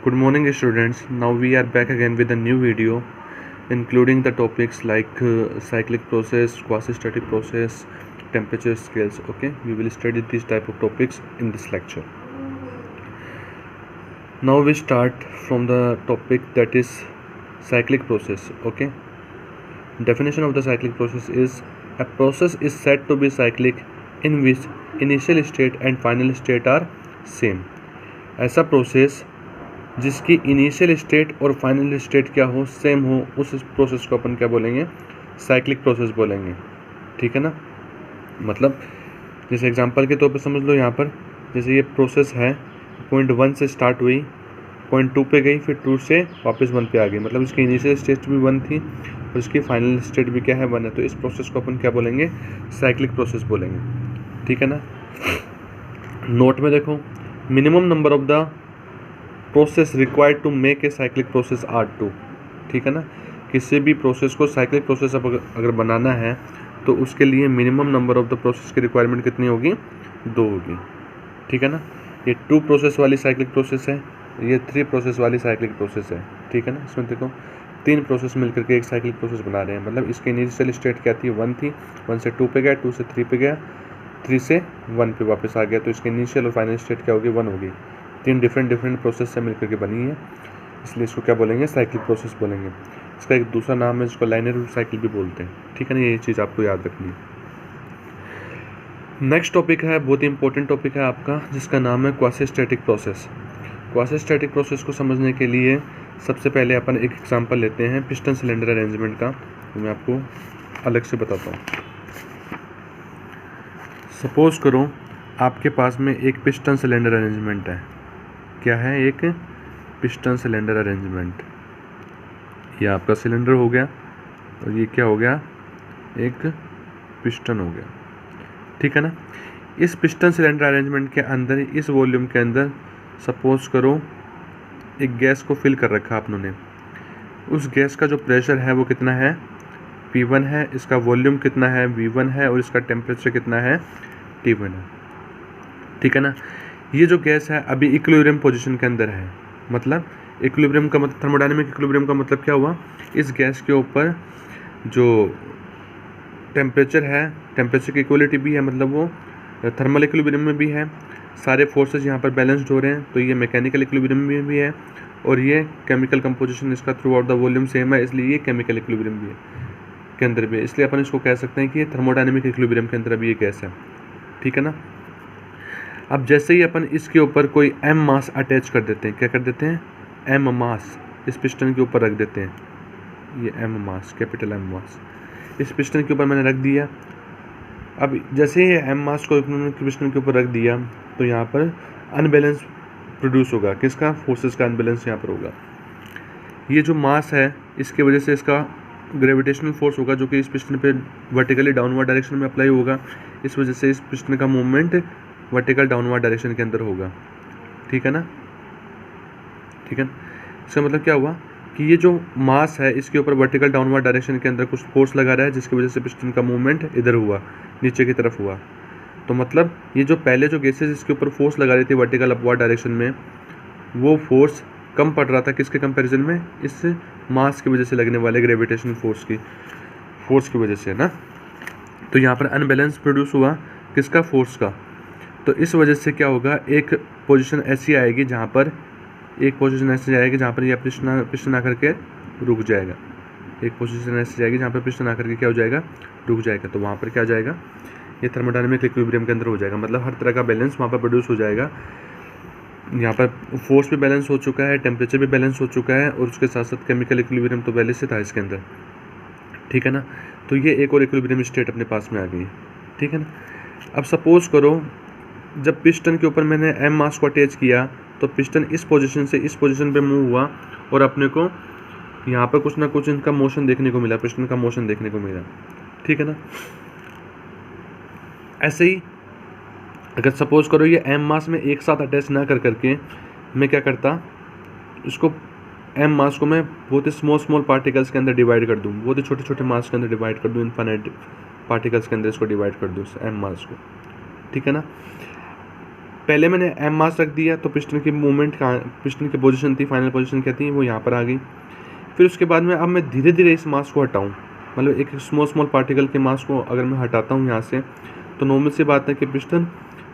Good morning, students. Now we are back again with a new video, including the topics like cyclic process, quasi-static process, temperature scales. Okay, we will study these type of topics in this lecture. Now we start from the topic that is cyclic process. Okay, definition of the cyclic process is a process is said to be cyclic in which initial state and final state are same. ऐसा process जिसकी initial state और final state क्या हो, same हो, उस process को अपन क्या बोलेंगे, साइक्लिक प्रोसेस बोलेंगे. ठीक है ना. मतलब जैसे एग्जांपल के तौर पे समझ लो, यहाँ पर जैसे ये प्रोसेस है, पॉइंट 1 से स्टार्ट हुई, पॉइंट 2 पे गई, फिर 2 से वापस 1 पे आ गई. मतलब इसकी इनिशियल स्टेट भी 1 थी और इसकी फाइनल स्टेट भी क्या है, 1 है. तो इस प्रोसेस को अपन क्या बोलेंगे, साइक्लिक प्रोसेस बोलेंगे. ठीक है ना. नोट में देखो, minimum number of the process required to make a cyclic process are 2. ठीक है ना. किसी भी प्रोसेस को साइक्लिक प्रोसेस अगर बनाना है तो उसके लिए minimum number of the process की रिक्वायरमेंट कितनी होगी, 2 होगी. ठीक है ना. ये 2 प्रोसेस वाली साइक्लिक प्रोसेस है, ये 3 प्रोसेस वाली साइक्लिक प्रोसेस है. ठीक है ना. इसमें देखो 3 प्रोसेस मिलकर के एक साइक्लिक प्रोसेस बना रहे हैं. मतलब इसकी इनिशियल स्टेट क्या थी, 1 थी, 1 से 2 पे गया, 2 से 3 पे गया, 3 से 1 पे वापस आ गया. तो इसकी इनिशियल और फाइनल स्टेट क्या होगी, 1 होगी. 3 डिफरेंट प्रोसेस से मिलकर के बनी है, इसलिए इसको क्या बोलेंगे, साइक्लिक प्रोसेस बोलेंगे. इसका एक दूसरा नाम है जिसको लाइनर साइकिल भी बोलते हैं. ठीक है ना. ये चीज़ आपको याद रखनी है. नेक्स्ट टॉपिक है, बहुत ही इंपॉर्टेंट टॉपिक है आपका, जिसका नाम है quasi static process. Quasi static process को समझने के लिए सबसे पहले अपन एक एग्जांपल लेते हैं पिस्टन सिलेंडर अरेंजमेंट का. तो मैं आपको अलग से बताता हूँ. सपोज करो आपके पास में एक पिस्टन सिलेंडर अरेंजमेंट है. क्या है, एक पिस्टन सिलेंडर अरेंजमेंट. ये आपका सिलेंडर हो गया और ये क्या हो गया, एक पिस्टन हो गया. ठीक है ना. इस पिस्टन सिलेंडर अरेंजमेंट के अंदर, इस वॉल्यूम के अंदर सपोज करो एक गैस को फिल कर रखा आप लोगों ने. उस गैस का जो प्रेशर है वो कितना है, P1 है. इसका वॉल्यूम कितना है, V1 है. और इसका टेम्परेचर कितना है, T1 है. ठीक है ना. ये जो गैस है अभी इक्विलिब्रियम पोजीशन के अंदर है. मतलब इक्विलिब्रियम का मतलब, थर्मोडायनेमिक इक्विलिब्रियम का मतलब क्या हुआ, इस गैस के ऊपर जो टेम्परेचर है, टेम्परेचर की इक्वलिटी भी है, मतलब वो थर्मल इक्विलिब्रियम में भी है. सारे फोर्सेस यहाँ पर बैलेंस्ड हो रहे हैं. तो ये मैकेनिकल इक्विलिब्रियम में भी है और ये केमिकल कंपोजिशन इसका through out the volume same है, इसलिए ये केमिकल इक्विलिब्रियम भी है के अंदर भी है. इसलिए अपन इसको कह सकते हैं कि ये थर्मोडायनेमिक इक्विलिब्रियम के अंदर अभी ये गैस है. ठीक है ना. अब जैसे ही अपन इसके ऊपर कोई m मास अटैच कर देते हैं, क्या कर देते हैं, m मास इस पिस्टन के ऊपर रख देते हैं. ये m मास, कैपिटल M मास इस पिस्टन के ऊपर मैंने रख दिया. अब जैसे ही m मास को पिस्टन के ऊपर रख दिया तो यहाँ पर अनबैलेंस प्रोड्यूस होगा. किसका, फोर्सेस का अनबैलेंस यहाँ पर होगा. ये जो मास है इसकी वजह से इसका ग्रेविटेशनल फोर्स होगा जो कि इस पिस्टन पे वर्टिकली डाउनवर्ड डायरेक्शन में अप्लाई होगा. इस वजह से इस पिस्टन का मूवमेंट वर्टिकल डाउनवर्ड डायरेक्शन के अंदर होगा. ठीक है ना. ठीक है. इसका मतलब क्या हुआ कि ये जो मास है इसके ऊपर वर्टिकल डाउनवर्ड डायरेक्शन के अंदर कुछ फोर्स लगा रहा है, जिसकी वजह से पिस्टन का मूवमेंट इधर हुआ, नीचे की तरफ हुआ. तो मतलब ये जो पहले जो गैसेस इसके ऊपर फोर्स लगा रही थी वर्टिकल अपवर्ड डायरेक्शन में, वो फोर्स कम पड़ रहा था किसके कंपैरिजन में, इस मास की वजह से लगने वाले ग्रेविटेशनल फोर्स की वजह से ना. तो यहाँ पर अनबैलेंस प्रोड्यूस हुआ किसका, फोर्स का. तो इस वजह से क्या होगा, एक पोजीशन ऐसी आएगी जहाँ पर ये पिस्टन आकर के रुक जाएगा. एक पोजीशन ऐसी जाएगी जहाँ पर पिस्टन आकर के क्या हो जाएगा, रुक जाएगा. तो वहाँ पर क्या जाएगा, ये थर्मोडायनेमिक इक्विलिब्रियम के अंदर हो जाएगा. मतलब हर तरह का बैलेंस वहाँ पर प्रोड्यूस हो जाएगा. यहाँ पर फोर्स भी बैलेंस हो चुका है, टेम्परेचर भी बैलेंस हो चुका है, और उसके साथ साथ केमिकल इक्विलिब्रियम तो पहले से था इसके अंदर. ठीक है ना. तो ये एक और इक्विलिब्रियम स्टेट अपने पास में आ गई. ठीक है ना. अब सपोज करो जब पिस्टन के ऊपर मैंने m मास को अटैच किया तो पिस्टन इस पोजीशन से इस पोजीशन पे मूव हुआ और अपने को यहाँ पर कुछ ना कुछ इनका मोशन देखने को मिला, पिस्टन का मोशन देखने को मिला. ठीक है ना. ऐसे ही अगर सपोज करो ये m मास में एक साथ अटैच ना कर करके मैं क्या करता, इसको m मास को मैं बहुत ही स्मॉल पार्टिकल्स के अंदर डिवाइड कर दूँ, बहुत ही छोटे छोटे मास के अंदर डिवाइड कर दूँ, इनफाइनाइट पार्टिकल्स के अंदर इसको डिवाइड कर दूँ m मास को. ठीक है ना. पहले मैंने m मास रख दिया तो पिस्टन की मूवमेंट कहाँ, पिस्टन की पोजीशन थी, फाइनल पोजीशन क्या थी, वो यहाँ पर आ गई। फिर उसके बाद में अब मैं धीरे धीरे इस मास को हटाऊँ, मतलब एक स्मॉल पार्टिकल के मास को अगर मैं हटाता हूँ यहाँ से, तो नॉर्मल सी बात है कि पिस्टन,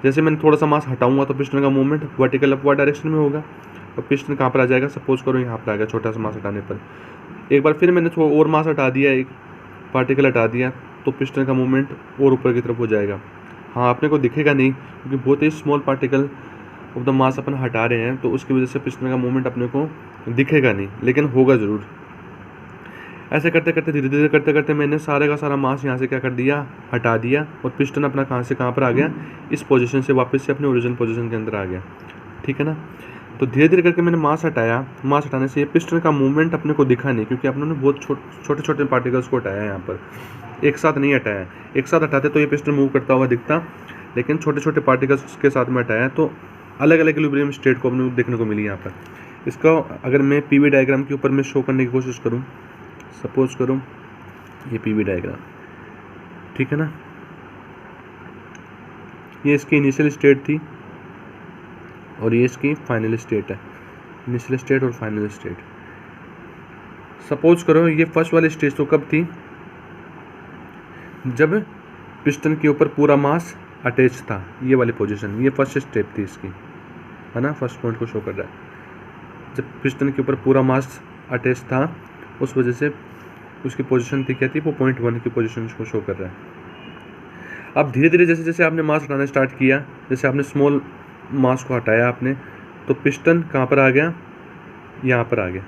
जैसे मैंने थोड़ा सा मास हटाऊंगा तो पिस्टन का मूवमेंट वर्टिकल अपवर्ड डायरेक्शन में होगा, और पिस्टन कहाँ पर आ जाएगा, सपोज करो यहाँ पर आ गया छोटा सा मास हटाने पर। एक बार फिर मैंने थोड़ा और मास हटा दिया, एक पार्टिकल हटा दिया, तो पिस्टन का मूवमेंट और ऊपर की तरफ हो जाएगा। हाँ, अपने को दिखेगा नहीं क्योंकि बहुत ही small particle of the mass अपन हटा रहे हैं, तो उसकी वजह से पिस्टन का मूवमेंट अपने को दिखेगा नहीं, लेकिन होगा ज़रूर। ऐसे करते करते धीरे धीरे करते करते मैंने सारे का सारा मास यहाँ से क्या कर दिया, हटा दिया, और पिस्टन अपना कहाँ से कहाँ पर आ गया, इस पोजीशन से वापस से अपने ओरिजिनल पोजीशन के अंदर आ गया। ठीक है ना। तो धीरे धीरे करके मैंने मास हटाया, मास हटाने से ये पिस्टन का मूवमेंट अपने को दिखा नहीं, क्योंकि अपने बहुत छोटे छोटे पार्टिकल्स को हटाया है, यहाँ पर एक साथ नहीं हटाया। एक साथ हटाते तो ये पिस्टन मूव करता हुआ दिखता, लेकिन छोटे छोटे पार्टिकल्स के साथ में हटाया, तो अलग अलग इक्विलिब्रियम स्टेट को अपने देखने को मिली यहाँ पर। इसका अगर मैं पीवी डायग्राम के ऊपर मैं शो करने की कोशिश करूँ, सपोज करूँ ये पीवी डायग्राम, ठीक है ना, ये इसकी इनिशियल स्टेट थी और ये इसकी फाइनल स्टेट है, इनिशियल स्टेट और फाइनल स्टेट। सपोज करो ये फर्स्ट वाली स्टेज तो कब थी, जब पिस्टन के ऊपर पूरा मास अटैच था, ये वाली पोजीशन, ये फर्स्ट स्टेप थी इसकी, है ना, फर्स्ट पॉइंट को शो कर रहा है। जब पिस्टन के ऊपर पूरा मास अटैच था, उस वजह से उसकी पोजीशन थी क्या थी, वो 0.1 की पोजीशन को शो कर रहा है। अब धीरे धीरे जैसे जैसे आपने मास हटाना स्टार्ट किया, जैसे आपने स्मॉल मास को हटाया आपने, तो पिस्टन कहाँ पर आ गया, यहाँ पर आ गया,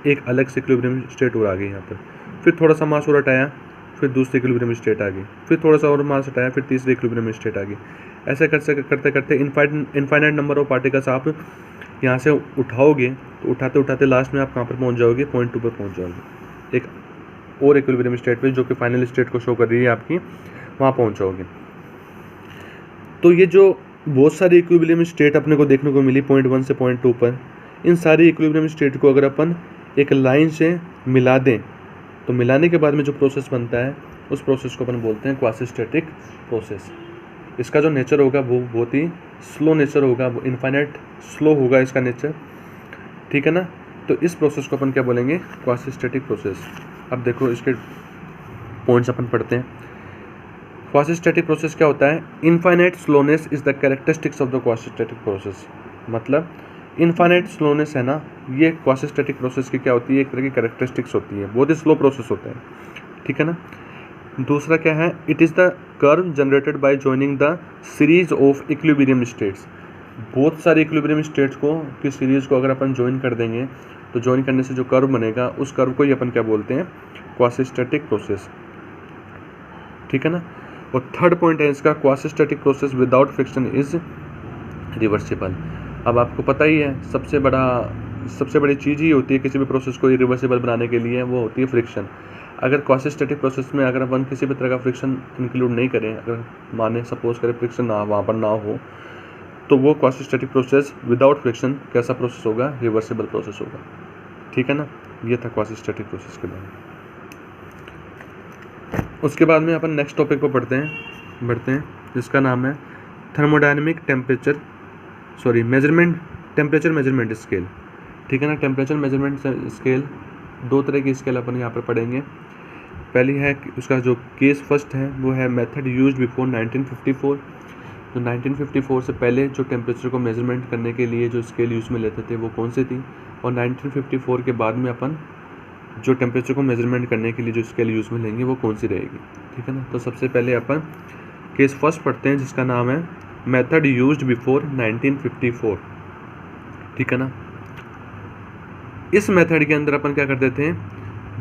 एक अलग से इक्विलिब्रियम स्टेट और आ गई यहाँ पर। फिर थोड़ा सा मास और हटाया, फिर दूसरी इक्विलिब्रियम स्टेट आ गई, फिर थोड़ा सा और मास हटाया, फिर तीसरी इक्विलिब्रियम स्टेट आ गई। ऐसे करते करते इनफाइनाइट नंबर ऑफ पार्टिकल्स आप यहाँ से उठाओगे, तो उठाते उठाते लास्ट में आप कहाँ पर पहुँच जाओगे, पॉइंट 2 पर पहुँच जाओगे, एक और इक्विलिब्रियम स्टेट पे जो कि फाइनल स्टेट को शो कर रही है आपकी, वहाँ पहुँच जाओगे। तो ये जो बहुत सारी इक्विलिब्रियम स्टेट अपने को देखने को मिली 0.1 से 0.2 पर, इन सारी इक्विलिब्रियम स्टेट को अगर अपन एक लाइन से मिला दें, तो मिलाने के बाद में जो प्रोसेस बनता है, उस प्रोसेस को अपन बोलते हैं क्वासीस्टैटिक प्रोसेस। इसका जो नेचर होगा वो बहुत ही स्लो नेचर होगा, वो इनफाइनाइट स्लो होगा इसका नेचर, ठीक है ना। तो इस प्रोसेस को अपन क्या बोलेंगे, क्वासीस्टैटिक प्रोसेस। अब देखो इसके पॉइंट्स अपन पढ़ते हैं। क्वासीस्टैटिक प्रोसेस क्या होता है, infinite slowness is the characteristics of the quasistatic process. मतलब इनफाइनाइट स्लोनेस है ना, ये क्वासीस्टैटिक प्रोसेस की क्या होती है, एक तरह की कैरेक्टरिस्टिक्स होती है, बहुत ही स्लो प्रोसेस होता है, ठीक है ना। दूसरा क्या है, it is the curve generated by joining the series of equilibrium states. बहुत सारे इक्विलिब्रियम स्टेट्स को की सीरीज़ को अगर अपन ज्वाइन कर देंगे, तो ज्वाइन करने से जो कर्व बनेगा, उस कर्व को ही अपन क्या बोलते हैं, क्वासीस्टैटिक प्रोसेस, ठीक है ना। और थर्ड पॉइंट है इसका, quasistatic process without friction is reversible. अब आपको पता ही है सबसे बड़ी चीज़ ही होती है किसी भी प्रोसेस को रिवर्सिबल बनाने के लिए, वो होती है फ्रिक्शन। अगर क्वासीस्टैटिक प्रोसेस में अगर अपन किसी भी तरह का फ्रिक्शन इंक्लूड नहीं करें, अगर माने सपोज करें फ्रिक्शन ना वहाँ पर ना हो, तो वो क्वासीस्टैटिक प्रोसेस विदाउट फ्रिक्शन कैसा प्रोसेस होगा, रिवर्सिबल प्रोसेस होगा, ठीक है ना। ये था क्वासीस्टैटिक प्रोसेस के बारे में। उसके बाद में अपन नेक्स्ट टॉपिक पर बढ़ते हैं, जिसका नाम है थर्मोडायनेमिक टेम्परेचर मेजरमेंट स्केल, ठीक है ना। टेम्परेचर मेजरमेंट स्केल, दो तरह की स्केल अपन यहाँ पर पढ़ेंगे। पहली है उसका जो केस फर्स्ट है, वो है मेथड यूज्ड बिफोर 1954। तो 1954 से पहले जो टेम्परेचर को मेजरमेंट करने के लिए जो स्केल यूज़ में लेते थे वो कौन सी थी, और 1954 के बाद में अपन जो टेम्परेचर को मेजरमेंट करने के लिए जो स्केल यूज़ में लेंगे वो कौन सी रहेगी, ठीक है ना। तो सबसे पहले अपन केस फर्स्ट पढ़ते हैं, जिसका नाम है मेथड यूज्ड बिफोर 1954, ठीक है ना। इस मेथड के अंदर अपन क्या करते थे,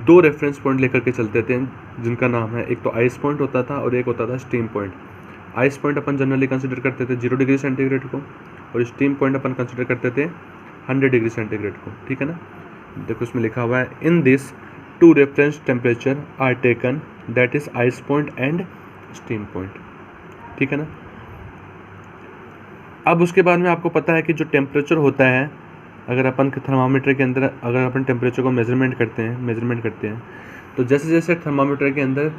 दो रेफरेंस पॉइंट लेकर के चलते थे, जिनका नाम है, एक तो आइस पॉइंट होता था और एक होता था स्टीम पॉइंट। आइस पॉइंट अपन जनरली कंसिडर करते थे 0 डिग्री सेंटीग्रेड को, और स्टीम पॉइंट अपन कंसिडर करते थे 100 डिग्री सेंटीग्रेड को, ठीक है ना। देखो इसमें लिखा हुआ है, in this 2 reference temperature are taken, that is ice point and steam point, ठीक है ना। अब उसके बाद में आपको पता है कि जो टेम्परेचर होता है, अगर अपन थर्मामीटर के अंदर अगर अपन टेम्परेचर को मेजरमेंट करते हैं, तो जैसे जैसे थर्मामीटर के अंदर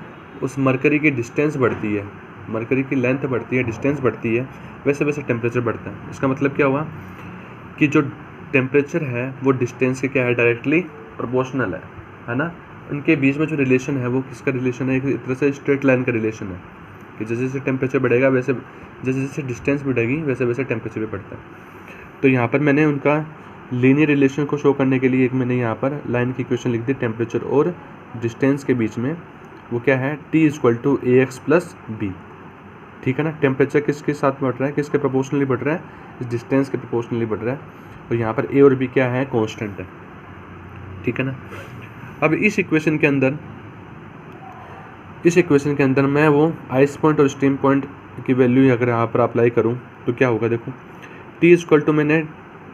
उस मरकरी की डिस्टेंस बढ़ती है, मरकरी की लेंथ बढ़ती है, डिस्टेंस बढ़ती है, वैसे वैसे टेम्परेचर बढ़ता है। इसका मतलब क्या हुआ कि जो टेम्परेचर है वो डिस्टेंस के क्या है, डायरेक्टली प्रोपोर्शनल है ना। उनके बीच में जो रिलेशन है वो किसका रिलेशन है, एक तरह से स्ट्रेट लाइन का रिलेशन है कि जैसे जैसे टेम्परेचर बढ़ेगा वैसे जैसे जैसे डिस्टेंस बढ़ेगी वैसे वैसे टेम्परेचर भी बढ़ता है। तो यहाँ पर मैंने उनका लीनियर रिलेशन को शो करने के लिए एक मैंने यहाँ पर लाइन की इक्वेशन लिख दी, टेम्परेचर और डिस्टेंस के बीच में वो क्या है, T=AX + B। ठीक है ना। टेम्परेचर किसके साथ बढ़ रहा है, किसके प्रोपोर्शनली बढ़ रहा है, इस डिस्टेंस के प्रोपोर्शनली बढ़ रहा है। और यहाँ पर A और B क्या है, कांस्टेंट है। ठीक है ना। अब इस इक्वेशन के अंदर मैं वो आइस पॉइंट और स्टीम पॉइंट की वैल्यू अगर यहाँ पर अप्लाई करूँ तो क्या होगा, देखो T मैंने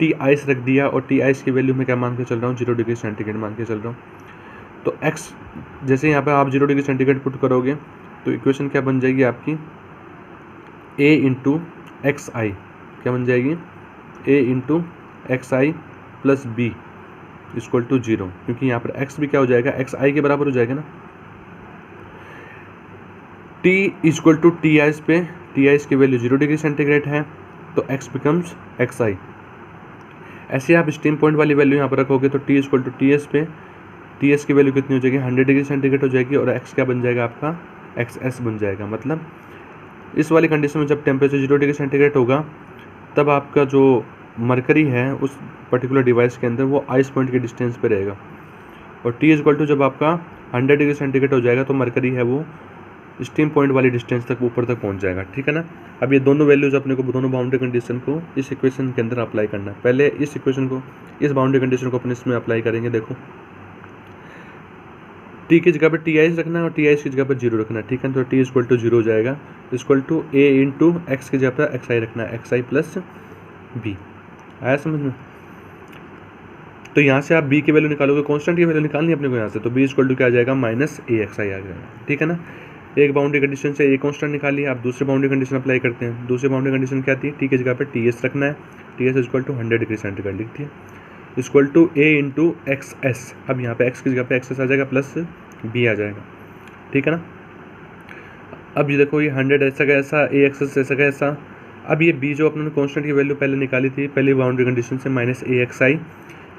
T आइस रख दिया और T आइस की वैल्यू मैं क्या मान के चल रहा हूँ, 0 डिग्री सेंटीग्रेड मान के चल रहा हूँ। तो x जैसे यहाँ पर आप 0 डिग्री सेंटीग्रेड पुट करोगे तो इक्वेशन क्या बन जाएगी आपकी, A × xi क्या बन जाएगी, A × xi + B = 0, क्योंकि यहाँ पर x भी क्या हो जाएगा, xi के बराबर हो जाएगा ना। T = T आइस पे T आइस की वैल्यू 0 डिग्री सेंटीग्रेड है तो x बिकम्स xi। ऐसे आप स्टीम पॉइंट वाली वैल्यू यहाँ पर रखोगे तो T = Ts पे Ts की वैल्यू कितनी हो जाएगी, 100 डिग्री सेंटीग्रेड हो जाएगी और x क्या बन जाएगा आपका, xs बन जाएगा। मतलब इस वाली कंडीशन में जब टेम्परेचर 0 डिग्री सेंटीग्रेड होगा तब आपका जो मरकरी है उस पर्टिकुलर डिवाइस के अंदर वो आइस पॉइंट के डिस्टेंस पे रहेगा। और T जब आपका 100 डिग्री सेंटीग्रेड हो जाएगा तो मरकरी है वो स्टीम पॉइंट वाली डिस्टेंस तक ऊपर तक पहुंच जाएगा। ठीक है ना। अब ये दोनों वैल्यूज अपने को, दोनों बाउंड्री कंडीशन को इस इक्वेशन के अंदर अप्लाई करना है। पहले इस इक्वेशन को, इस बाउंड्री कंडीशन को अपने इसमें अप्लाई करेंगे। देखो T की जगह पर T आइस रखना है और T आइस की जगह पर 0 रखना है। ठीक है। तो T = 0 हो जाएगा, A × x की जगह पर xi रखना है, xi + B। आया समझ में। तो यहाँ से आप B की वैल्यू निकालोगे, कांस्टेंट की वैल्यू निकालनी है अपने को यहाँ से, तो B = क्या आ जाएगा, -AXi आ जाएगा। ठीक है ना। एक बाउंड्री कंडीशन से एक कांस्टेंट निकाली, आप दूसरी बाउंड्री कंडीशन अप्लाई करते हैं। दूसरी बाउंड्री कंडीशन क्या थी, T की जगह पर Ts रखना है, Ts = 100 डिग्री सेंटीग्रेड लिख दिया, A × xs। अब यहाँ पे x की जगह पे xs आ जाएगा प्लस B आ जाएगा। ठीक है ना। अब ये देखो ये 100 ऐसा का ऐसा, AXS ऐसा का ऐसा। अब ये B जो अपने कांस्टेंट की वैल्यू पहले निकाली थी पहली बाउंड्री कंडीशन से, -AXi,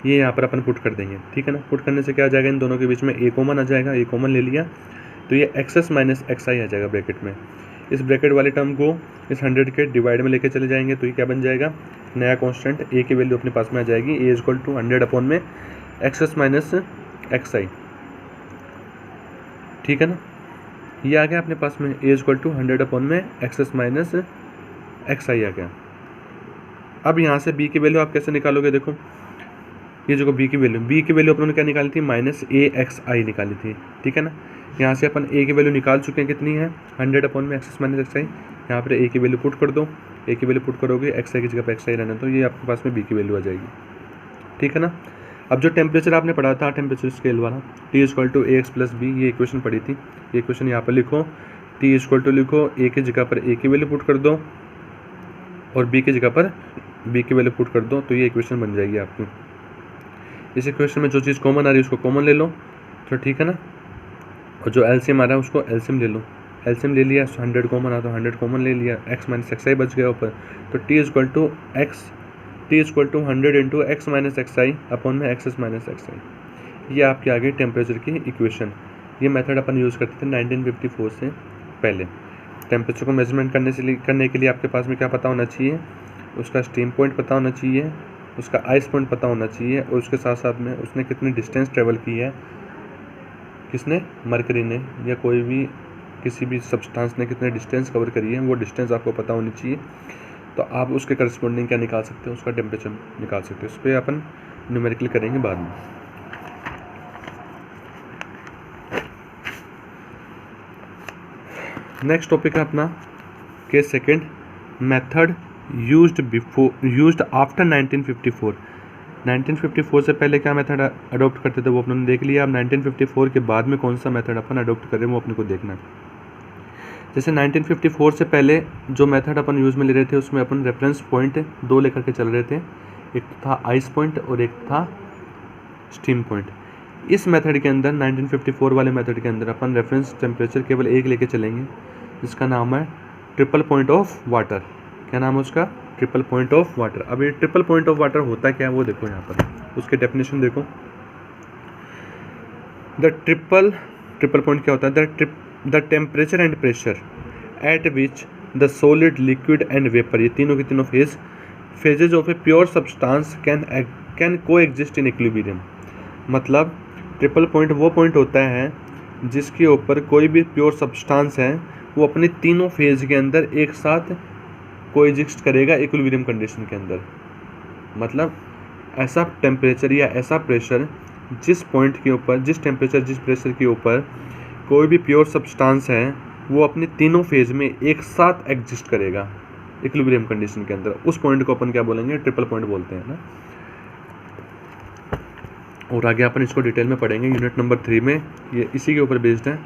ये यहाँ पर अपन पुट कर देंगे। ठीक है ना। पुट करने से क्या आ जाएगा, इन दोनों के बीच में A कॉमन आ जाएगा, A कॉमन ले लिया तो ये xs - xi आ जाएगा ब्रैकेट में। इस ब्रैकेट वाले टर्म को इस 100 के डिवाइड में लेके चले जाएंगे तो ये क्या बन जाएगा, नया कांस्टेंट A की वैल्यू अपने पास में आ जाएगी, A = 100 xs - xi। ठीक है ना। ये आ गया अपने पास में, A = 100 xs - xi आ गया। अब यहाँ से B की वैल्यू आप कैसे निकालोगे, देखो ये जो B की वैल्यू अपने क्या निकाली थी, -AXi निकाली थी। ठीक है ना। यहाँ से अपन A की वैल्यू निकाल चुके हैं, कितनी है, 100 xs - xi। यहाँ पर A की वैल्यू पुट कर दो, A की वैल्यू पुट करोगे, xi की जगह पर xi रहना, तो ये आपके पास में B की वैल्यू आ जाएगी। ठीक है ना। अब जो टेम्परेचर आपने पढ़ा था, टेम्परेचर स्केल वाला, T = AX + B, ये इक्वेशन पढ़ी थी, ये इक्वेशन यहाँ पर लिखो। T = लिखो, A की जगह पर A की वैल्यू पुट कर दो और B की जगह पर B की वैल्यू पुट कर दो, तो ये इक्वेशन बन जाएगी आपकी। इस इक्वेशन में जो चीज़ कॉमन आ रही है उसको कॉमन ले लो, तो ठीक है ना। और जो एलसीएम आ रहा है उसको एलसीएम ले लो, एलसीएम ले लिया, 100 कॉमन आ तो 100 कॉमन ले लिया, x - xi बच गया ऊपर। तो T = 100 × x - xi अपॉन में xs - xi। ये आपके आगे टेम्परेचर की इक्वेशन। ये मेथड अपन यूज़ करते थे 1954 से पहले। टेम्परेचर को मेजरमेंट करने के लिए आपके पास में क्या पता होना चाहिए, उसका स्टीम पॉइंट पता होना चाहिए, उसका आइस पॉइंट पता होना चाहिए और उसके साथ साथ में उसने कितनी डिस्टेंस ट्रेवल की है, किसने, मरकरी ने, या कोई भी किसी भी सब्सटेंस ने कितने डिस्टेंस कवर करी है, वो डिस्टेंस आपको पता होनी चाहिए। तो आप उसके करस्पॉन्डिंग क्या निकाल सकते हो, उसका टेम्परेचर निकाल सकते हो। उस पर अपन न्यूमेरिकल करेंगे बाद में। नेक्स्ट टॉपिक है अपना case second, method used after 1954। 1954 से पहले क्या मेथड अडोप्ट करते थे वो अपने देख लिया। अब 1954 के बाद में कौन सा मेथड अपन अडोप्ट करें वो अपने को देखना है। जैसे 1954 से पहले जो मेथड अपन यूज़ में ले रहे थे उसमें अपन रेफरेंस पॉइंट 2 लेकर के चल रहे थे, एक था आइस पॉइंट और एक था स्टीम पॉइंट। इस मेथड के अंदर 1954 वाले मेथड के अंदर अपन रेफरेंस टेम्परेचर केवल एक लेके चलेंगे, जिसका नाम है ट्रिपल पॉइंट ऑफ वाटर। क्या नाम है उसका? Triple point of water. अब ये ट्रिपल पॉइंट ऑफ वाटर होता क्या है वो देखो यहाँ पर, उसके डेफिनेशन देखो। द ट्रिपल पॉइंट क्या होता है? The temperature and pressure at which the solid, liquid and vapour, ये तीनों के तीनों phases of a pure substance can को एग्जिस्ट इन इक्विलिब्रियम। मतलब ट्रिपल पॉइंट वो पॉइंट होता है जिसके ऊपर कोई भी प्योर सब्सटेंस है वो अपने तीनों फेज के अंदर एक साथ को एग्जिस्ट करेगा इक्विलिब्रियम कंडीशन के अंदर। मतलब ऐसा टेम्परेचर या ऐसा प्रेशर जिस पॉइंट के ऊपर, जिस टेम्परेचर जिस प्रेशर के ऊपर कोई भी प्योर सब्सटेंस है वो अपने तीनों फेज में एक साथ एग्जिस्ट करेगा इक्विलिब्रियम कंडीशन के अंदर, उस पॉइंट को अपन क्या बोलेंगे? ट्रिपल पॉइंट बोलते हैं ना। और आगे अपन इसको डिटेल में पढ़ेंगे यूनिट नंबर 3 में, ये इसी के ऊपर बेस्ड है,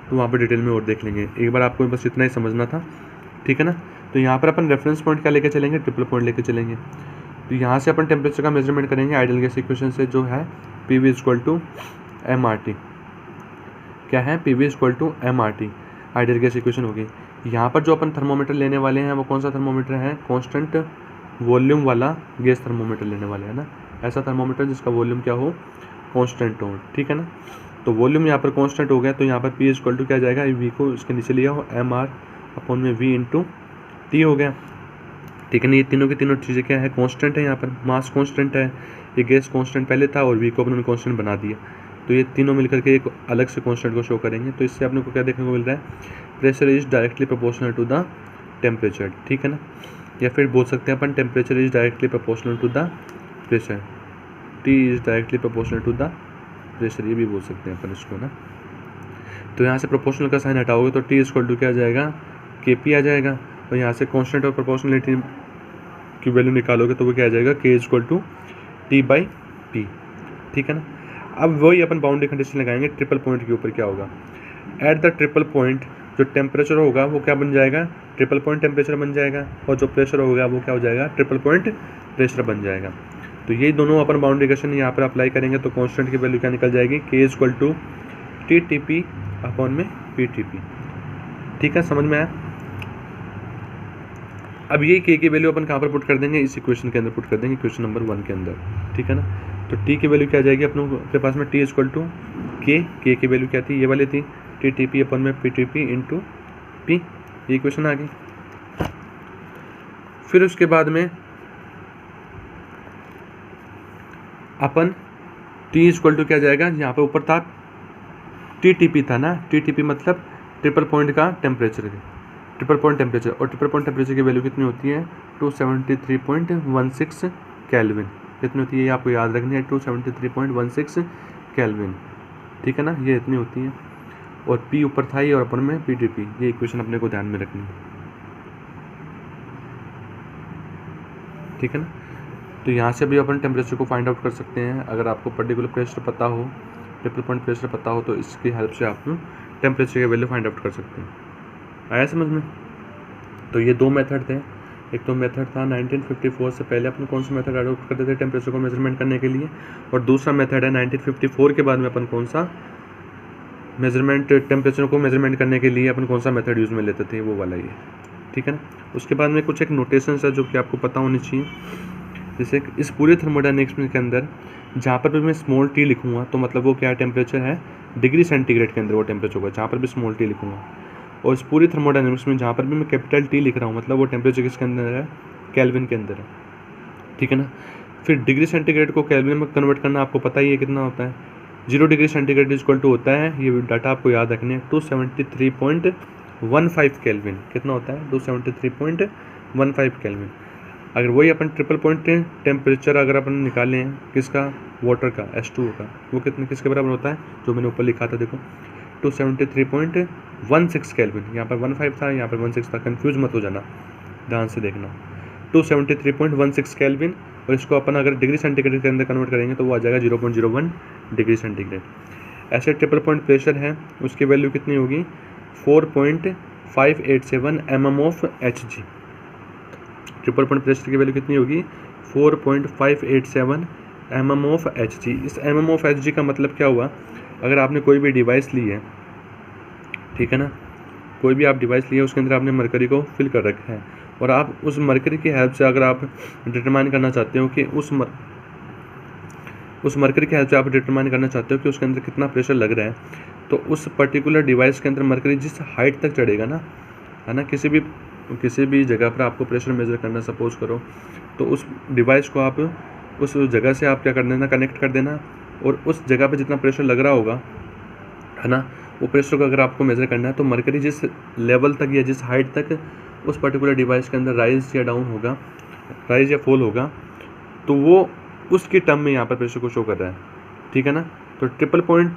तो वहाँ पर डिटेल में और देख लेंगे। एक बार आपको बस इतना ही समझना था, ठीक है ना। तो यहाँ पर अपन रेफरेंस पॉइंट क्या लेके चलेंगे? ट्रिपल पॉइंट लेके चलेंगे। तो यहाँ से अपन टेम्परेचर का मेजरमेंट करेंगे आइडियल गैस इक्वेशन से, जो है PV = mRT। क्या है? PV = mRT ideal gas equation होगी। यहाँ पर जो अपन थर्मोमीटर लेने वाले हैं वो कौन सा थर्मोमीटर है? कांस्टेंट वॉल्यूम वाला गैस थर्मोमीटर लेने वाले हैं ना। ऐसा थर्मोमीटर जिसका वॉल्यूम क्या हो? कांस्टेंट हो, ठीक है ना। तो वॉल्यूम यहाँ पर कांस्टेंट हो गया, तो यहाँ पर P = क्या जाएगा? V को इसके नीचे लिया हो mR/V × T हो गया, ठीक है ना। ये तीनों की तीनों चीज़ें क्या है? कांस्टेंट है। यहाँ पर मास कांस्टेंट है, ये गैस कांस्टेंट पहले था और V को अपने कांस्टेंट बना दिया, तो ये तीनों मिलकर के एक अलग से कांस्टेंट को शो करेंगे। तो इससे अपने को क्या देखने को मिल रहा है? Pressure is directly proportional to the temperature, ठीक है ना। या फिर बोल सकते हैं अपन temperature is directly proportional to the pressure, T is directly proportional to the pressure, ये भी बोल सकते हैं अपन इसको ना। तो यहाँ से प्रोपोर्शनल का साइन हटाओगे तो T = क्या आ जाएगा? Kp आ जाएगा। और यहाँ से कांस्टेंट और प्रोपोर्शनलिटी की वैल्यू निकालोगे तो वो क्या आ जाएगा? K = T/P, ठीक है ना। अब वही अपन बाउंड्री कंडीशन लगाएंगे ट्रिपल पॉइंट के ऊपर। क्या होगा? एट द ट्रिपल पॉइंट जो टेम्परेचर होगा वो क्या बन जाएगा? ट्रिपल पॉइंट टेम्परेचर बन जाएगा, और जो प्रेशर होगा वो क्या हो जाएगा? ट्रिपल पॉइंट प्रेशर बन जाएगा। तो यही दोनों अपन बाउंड्री कंडीशन यहाँ पर अप्लाई करेंगे तो कांस्टेंट की वैल्यू क्या निकल जाएगी? K = TTP/PTP, ठीक है, समझ में आया। अब ये K की वैल्यू अपन कहाँ पर पुट कर देंगे? इस इक्वेशन के अंदर पुट कर देंगे, इक्वेशन नंबर 1 के अंदर, ठीक है ना। तो T की वैल्यू क्या आ जाएगी अपने पास में? T = K की वैल्यू क्या थी? ये वाली थी, TTP/PTP × P, ये इक्वेशन आ गई। फिर उसके बाद में अपन T = क्या जाएगा? यहाँ पे ऊपर था TTP था ना, TTP मतलब ट्रिपल पॉइंट का टेम्परेचर, ट्रिपल पॉइंट टेम्परेचर, और ट्रिपल पॉइंट टेम्परेचर की वैल्यू कितनी होती है? 273.16 केल्विन। कितनी होती है ये आपको याद रखनी है? 273.16 केल्विन, ठीक है ना, ये इतनी होती है। और P ऊपर था ही और अपन में PTP, ये इक्वेशन अपने को ध्यान में रखनी है, ठीक है ना। तो यहाँ से भी अपन टेम्परेचर को फाइंड आउट कर सकते हैं। अगर आपको पर्टिकुलर प्रेशर पता हो, ट्रिपल पॉइंट प्रेशर पता हो, तो इसकी हेल्प से आप टेम्परेचर की वैल्यू फाइंड आउट कर सकते हैं। आया समझ में? तो ये दो मेथड थे। एक तो मेथड था 1954 से पहले अपन कौन सा मेथड अडॉप्ट करते थे टेम्परेचर को मेजरमेंट करने के लिए, और दूसरा मेथड है 1954 के बाद में अपन कौन सा मेजरमेंट, टेम्परेचर को मेजरमेंट करने के लिए अपन कौन सा मेथड यूज़ में लेते थे, वो वाला ये, ठीक है ना। उसके बाद में कुछ एक नोटेशन है जो कि आपको पता होनी चाहिए। जैसे इस पूरे थर्मोडायनेमिक्स के अंदर जहाँ पर भी मैं स्मॉल t लिखूँगा तो मतलब वो क्या टेम्परेचर है? डिग्री सेंटीग्रेड के अंदर वो टेम्परेचर होगा जहाँ पर भी स्मॉल t लिखूँगा। और इस पूरी थर्मोडायनेमिक्स में जहाँ पर भी मैं कैपिटल T लिख रहा हूँ मतलब वो टेम्परेचर किसके अंदर है? केल्विन के अंदर है, ठीक है ना। फिर डिग्री सेंटीग्रेड को केल्विन में कन्वर्ट करना आपको पता ही है कितना होता है? 0 डिग्री सेंटीग्रेड = होता है, ये डाटा आपको याद रखने है, 273.15 केल्विन। कितना होता है? 273.15 केल्विन। अगर वही अपन ट्रिपल पॉइंट टेम्परेचर अगर अपन निकालें किसका? वाटर का, H2O का, वो कितने किसके बराबर होता है? जो मैंने ऊपर लिखा था देखो, 273.16 केल्विन। यहाँ पर 15 था, यहाँ पर 16 था, कंफ्यूज मत हो जाना, ध्यान से देखना। 273.16 केल्विन, और इसको अपन अगर डिग्री सेंटीग्रेड के अंदर कन्वर्ट करेंगे तो वो आ जाएगा 0.01 डिग्री सेंटीग्रेड। ऐसे ट्रिपल पॉइंट प्रेशर है, उसकी वैल्यू कितनी होगी? 4.587 mm/Hg। ट्रिपल पॉइंट प्रेशर की वैल्यू कितनी होगी? 4.587 mm/Hg। इस mm/Hg का मतलब क्या हुआ? अगर आपने कोई भी डिवाइस ली है, ठीक है ना, कोई भी आप डिवाइस लिए उसके अंदर आपने मरकरी को फिल कर रखा है और आप उस मरकरी की हेल्प से अगर आप डिटरमाइन करना चाहते हो कि उस मरकरी की हेल्प से आप डिटरमाइन करना चाहते हो कि उसके अंदर कितना प्रेशर लग रहा है, तो उस पर्टिकुलर डिवाइस के अंदर मरकरी जिस हाइट तक चढ़ेगा ना, है ना, किसी भी जगह पर आपको प्रेशर मेज़र करना सपोज करो, तो उस डिवाइस को आप उस जगह से आप क्या कर देना, कनेक्ट कर देना, और उस जगह पे जितना प्रेशर लग रहा होगा, है ना, वो प्रेशर को अगर आपको मेज़र करना है तो मरकरी जिस लेवल तक या जिस हाइट तक उस पर्टिकुलर डिवाइस के अंदर राइज या डाउन होगा, राइज या फॉल होगा, तो वो उसकी टर्म में यहाँ पर प्रेशर को शो कर रहा है। ठीक है ना। तो ट्रिपल पॉइंट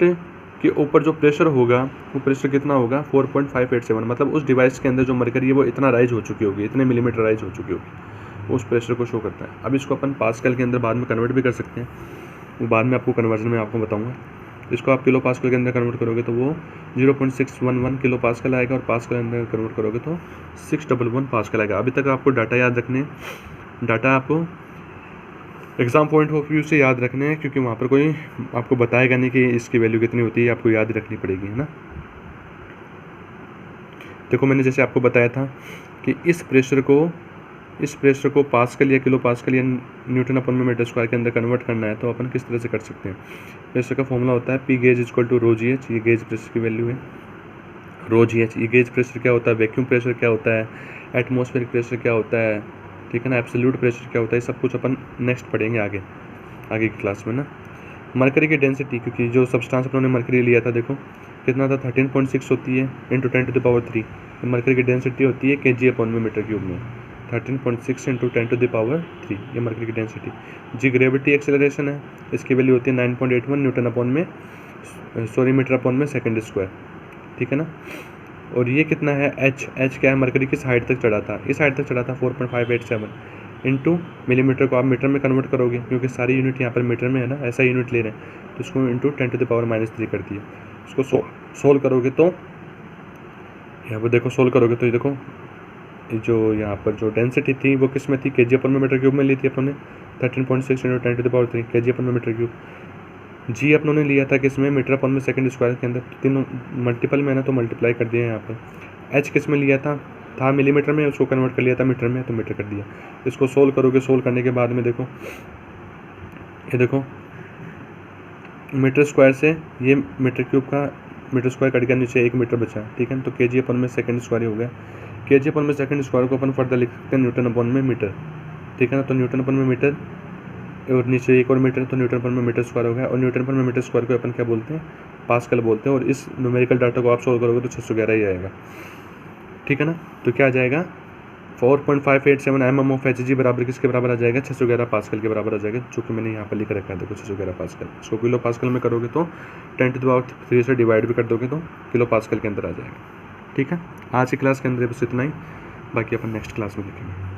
के ऊपर जो प्रेशर होगा वो प्रेशर कितना होगा, 4.587, मतलब उस डिवाइस के अंदर जो मरकरी है वो इतना राइज हो चुकी होगी, इतने मिलीमीटर राइज हो चुकी होगी, उस प्रेशर को शो करता है। अब इसको अपन पास्कल के अंदर बाद में कन्वर्ट भी कर सकते हैं, वो बाद में आपको कन्वर्जन में आपको बताऊँगा। इसको आप किलो पास्कल के अंदर कन्वर्ट करोगे तो वो 0.611 किलो पास्कल आएगा, और पास्कल के अंदर कन्वर्ट करोगे तो 611 पास्कल आएगा। अभी तक आपको डाटा याद रखने, डाटा आपको एग्ज़ाम पॉइंट ऑफ व्यू से याद रखने हैं, क्योंकि वहाँ पर कोई आपको बताएगा नहीं कि इसकी वैल्यू कितनी होती है, आपको याद रखनी पड़ेगी, है ना। देखो मैंने जैसे आपको बताया था कि इस प्रेशर को पास्कल या किलो पास्कल या न्यूटन अपन में मीटर स्क्वायर के अंदर कन्वर्ट करना है, तो अपन किस तरह से कर सकते हैं। प्रेशर का फॉर्मूला होता है P gauge equal to rho g h, ये गेज प्रेशर की वैल्यू है, रो जी एच। ये गेज प्रेशर क्या होता है, वैक्यूम प्रेशर क्या होता है, एटमॉस्फेरिक प्रेशर क्या होता है, ठीक है ना, एब्सोल्यूट प्रेशर क्या होता है, सब कुछ अपन नेक्स्ट पढ़ेंगे आगे की क्लास में ना। मरकरी की डेंसिटी, क्योंकि जो सब्सटेंस अपने मरकरी लिया था, देखो कितना था, 13.6 होती है इंटू 10⁻³ मरकरी की डेंसिटी होती है kg/m³ में, 13.6 इंटू 10⁻³ ये मरकरी की डेंसिटी। जी ग्रेविटी एक्सेलरेशन है, इसकी वैल्यू होती है 9.81 मीटर/सेकंड स्क्वायर, ठीक है ना। और ये कितना है, एच क्या है, मरकरी किस हाइट तक चढ़ा था, इस हाइट तक चढ़ा था 4.587 इंटू मिलीमीटर को आप मीटर में कन्वर्ट करोगे, क्योंकि सारी यूनिट यहाँ पर मीटर में है ना, ऐसा यूनिट ले रहे हैं, तो इसको इंटू 10⁻³ कर दिया। इसको सोल्व करोगे तो यहाँ पर देखो, सोल्व करोगे तो ये देखो, जो यहाँ पर जो डेंसिटी थी वो किस में थी, kg/m³ में ली थी अपन ने, 13.6 इंटू 10⁻³ kg/m³। जी अपन ने लिया था किस में, मीटर/सेकंड स्क्वायर के अंदर, तीनों मल्टीपल में ना, तो मल्टीप्लाई कर दिया यहाँ पर। एच किस में लिया था मिलीमीटर में, उसको कन्वर्ट कर लिया था मीटर में, तो मीटर कर दिया। इसको सोल्व करोगे, सोल्व करने के बाद में देखो, ये देखो मीटर स्क्वायर से ये मीटर स्क्वायर कट गया, नीचे 1 मीटर बचा, ठीक है। तो kg/सेकंड स्क्वायर हो गया। kg/सेकंड स्क्वायर को अपन फर्दर लिख सकते हैं न्यूटन/मीटर, ठीक है ना। तो न्यूटन/मीटर और नीचे 1 और मीटर, तो न्यूटन/मीटर स्क्वायर हो गया। और न्यूटन/मीटर स्क्वायर को अपन क्या बोलते हैं, पास्कल बोलते हैं। और इस न्यूमेरिकल डाटा को आप सोल्व करोगे तो 611 ही आएगा, ठीक है ना। तो क्या आ जाएगा, 4.587 mm ऑफ Hg बराबर किसके बराबर आ जाएगा, 611 पास्कल के बराबर आ जाएगा, जो कि मैंने यहाँ पर लिख रखा है, देखो 611 पास्कल। इसको किलो पास्कल में करोगे तो 10⁻³ से डिवाइड भी कर दोगे तो किलो पास्कल के अंदर आ जाएगा, ठीक है। आज की क्लास के अंदर बस इतना ही, बाकी अपन नेक्स्ट क्लास में देखेंगे।